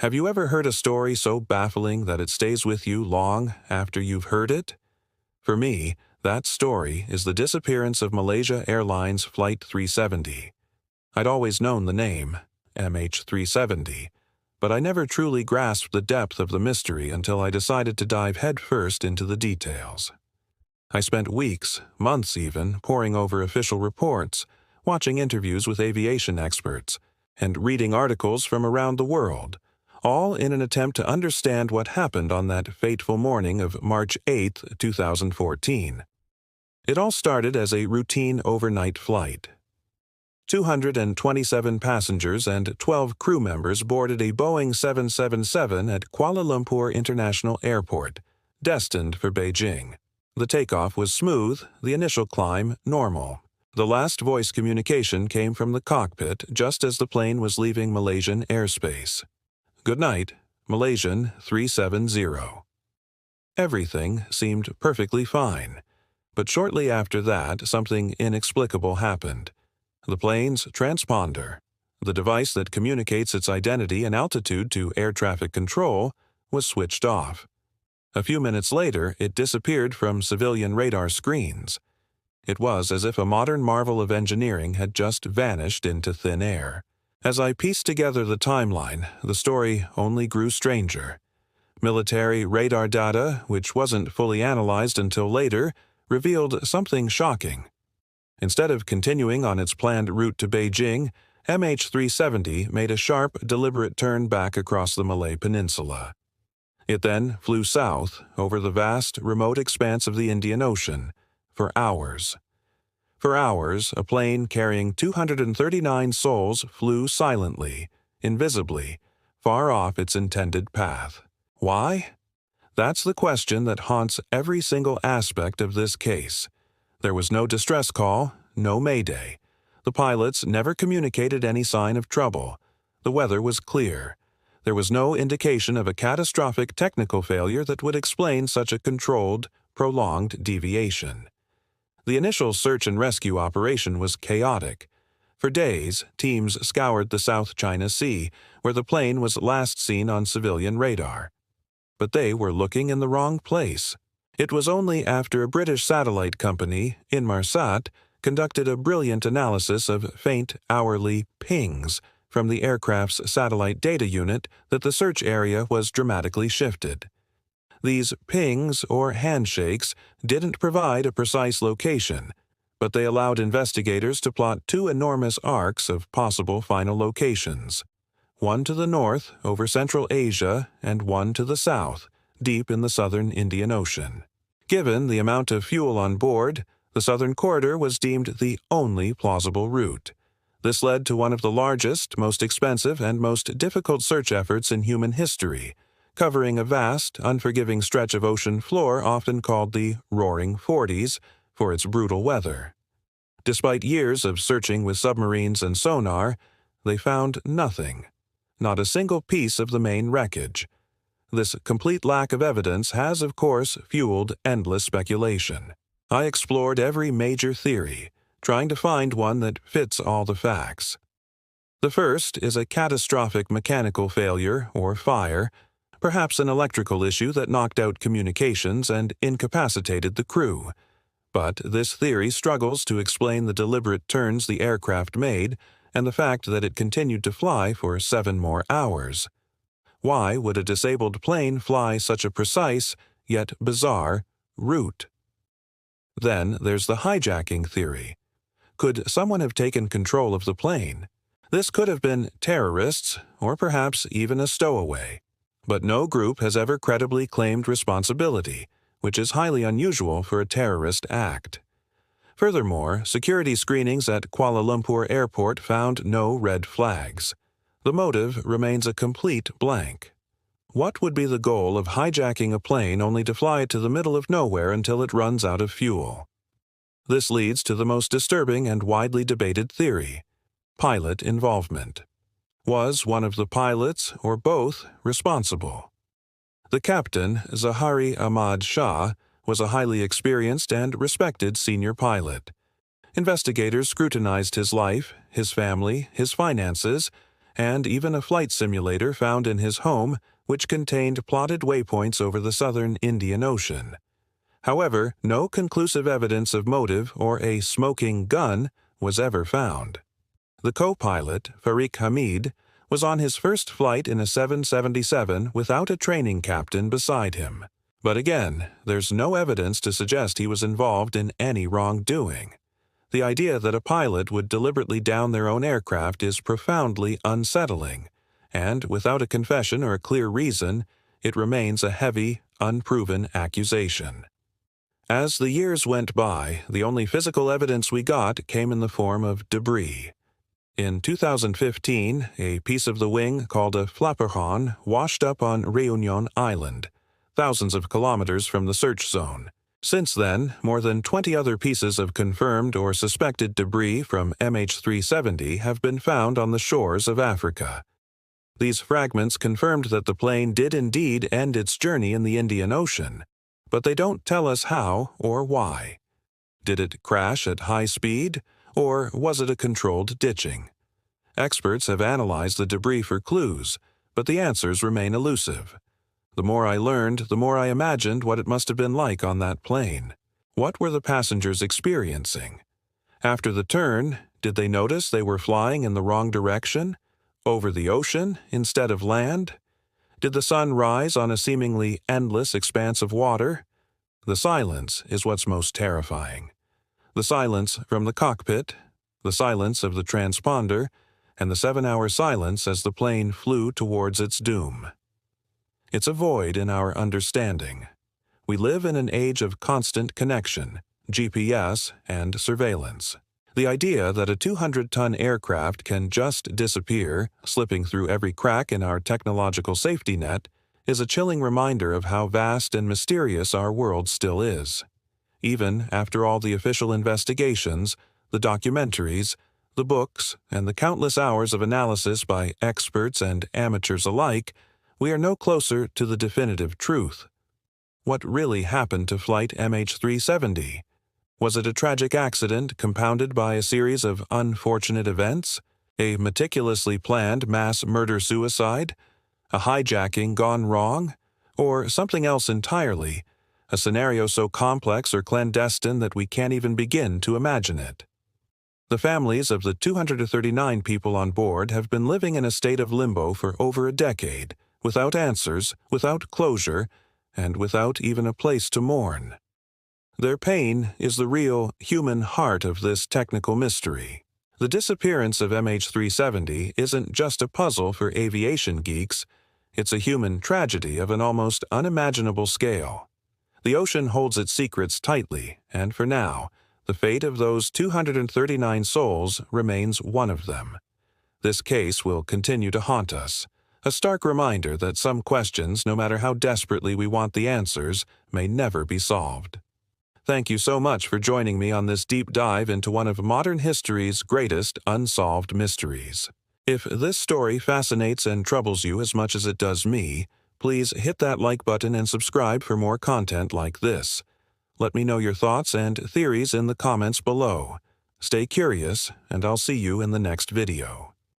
Have you ever heard a story so baffling that it stays with you long after you've heard it? For me, that story is the disappearance of Malaysia Airlines Flight 370. I'd always known the name, MH370, but I never truly grasped the depth of the mystery until I decided to dive headfirst into the details. I spent weeks, months even, poring over official reports, watching interviews with aviation experts, and reading articles from around the world, all in an attempt to understand what happened on that fateful morning of March 8, 2014. It all started as a routine overnight flight. 227 passengers and 12 crew members boarded a Boeing 777 at Kuala Lumpur International Airport, destined for Beijing. The takeoff was smooth, the initial climb normal. The last voice communication came from the cockpit just as the plane was leaving Malaysian airspace. Good night, Malaysian 370. Everything seemed perfectly fine, but shortly after that, something inexplicable happened. The plane's transponder, the device that communicates its identity and altitude to air traffic control, was switched off. A few minutes later, it disappeared from civilian radar screens. It was as if a modern marvel of engineering had just vanished into thin air. As I pieced together the timeline, the story only grew stranger. Military radar data, which wasn't fully analyzed until later, revealed something shocking. Instead of continuing on its planned route to Beijing, MH370 made a sharp, deliberate turn back across the Malay Peninsula. It then flew south over the vast, remote expanse of the Indian Ocean for hours. For hours, a plane carrying 239 souls flew silently, invisibly, far off its intended path. Why? That's the question that haunts every single aspect of this case. There was no distress call, no mayday. The pilots never communicated any sign of trouble. The weather was clear. There was no indication of a catastrophic technical failure that would explain such a controlled, prolonged deviation. The initial search and rescue operation was chaotic. For days, teams scoured the South China Sea, where the plane was last seen on civilian radar. But they were looking in the wrong place. It was only after a British satellite company, Inmarsat, conducted a brilliant analysis of faint, hourly pings from the aircraft's satellite data unit that the search area was dramatically shifted. These pings, or handshakes, didn't provide a precise location, but they allowed investigators to plot two enormous arcs of possible final locations, one to the north over Central Asia and one to the south, deep in the southern Indian Ocean. Given the amount of fuel on board, the southern corridor was deemed the only plausible route. This led to one of the largest, most expensive, and most difficult search efforts in human history, covering a vast, unforgiving stretch of ocean floor often called the Roaring Forties for its brutal weather. Despite years of searching with submarines and sonar, they found nothing, not a single piece of the main wreckage. This complete lack of evidence has, of course, fueled endless speculation. I explored every major theory, trying to find one that fits all the facts. The first is a catastrophic mechanical failure, or fire, perhaps an electrical issue that knocked out communications and incapacitated the crew. But this theory struggles to explain the deliberate turns the aircraft made and the fact that it continued to fly for 7 more hours. Why would a disabled plane fly such a precise, yet bizarre, route? Then there's the hijacking theory. Could someone have taken control of the plane? This could have been terrorists, or perhaps even a stowaway. But no group has ever credibly claimed responsibility, which is highly unusual for a terrorist act. Furthermore, security screenings at Kuala Lumpur Airport found no red flags. The motive remains a complete blank. What would be the goal of hijacking a plane only to fly it to the middle of nowhere until it runs out of fuel? This leads to the most disturbing and widely debated theory: pilot involvement. Was one of the pilots, or both, responsible? The captain, Zahari Ahmad Shah, was a highly experienced and respected senior pilot. Investigators scrutinized his life, his family, his finances, and even a flight simulator found in his home which contained plotted waypoints over the southern Indian Ocean. However, no conclusive evidence of motive or a smoking gun was ever found. The co-pilot, Farik Hamid, was on his first flight in a 777 without a training captain beside him. But again, there's no evidence to suggest he was involved in any wrongdoing. The idea that a pilot would deliberately down their own aircraft is profoundly unsettling, and without a confession or a clear reason, it remains a heavy, unproven accusation. As the years went by, the only physical evidence we got came in the form of debris. In 2015, a piece of the wing called a flaperon washed up on Réunion Island, thousands of kilometers from the search zone. Since then, more than 20 other pieces of confirmed or suspected debris from MH370 have been found on the shores of Africa. These fragments confirmed that the plane did indeed end its journey in the Indian Ocean, but they don't tell us how or why. Did it crash at high speed, or was it a controlled ditching? Experts have analyzed the debris for clues, but the answers remain elusive. The more I learned, the more I imagined what it must have been like on that plane. What were the passengers experiencing? After the turn, did they notice they were flying in the wrong direction? Over the ocean instead of land? Did the sun rise on a seemingly endless expanse of water? The silence is what's most terrifying. The silence from the cockpit, the silence of the transponder, and the 7-hour silence as the plane flew towards its doom. It's a void in our understanding. We live in an age of constant connection, GPS, and surveillance. The idea that a 200-ton aircraft can just disappear, slipping through every crack in our technological safety net, is a chilling reminder of how vast and mysterious our world still is. Even after all the official investigations, the documentaries, the books, and the countless hours of analysis by experts and amateurs alike, we are no closer to the definitive truth. What really happened to Flight MH370? Was it a tragic accident compounded by a series of unfortunate events? A meticulously planned mass murder-suicide? A hijacking gone wrong? Or something else entirely? A scenario so complex or clandestine that we can't even begin to imagine it. The families of the 239 people on board have been living in a state of limbo for over a decade, without answers, without closure, and without even a place to mourn. Their pain is the real human heart of this technical mystery. The disappearance of MH370 isn't just a puzzle for aviation geeks, it's a human tragedy of an almost unimaginable scale. The ocean holds its secrets tightly, and for now, the fate of those 239 souls remains one of them. This case will continue to haunt us, a stark reminder that some questions, no matter how desperately we want the answers, may never be solved. Thank you so much for joining me on this deep dive into one of modern history's greatest unsolved mysteries. If this story fascinates and troubles you as much as it does me, please hit that like button and subscribe for more content like this. Let me know your thoughts and theories in the comments below. Stay curious, and I'll see you in the next video.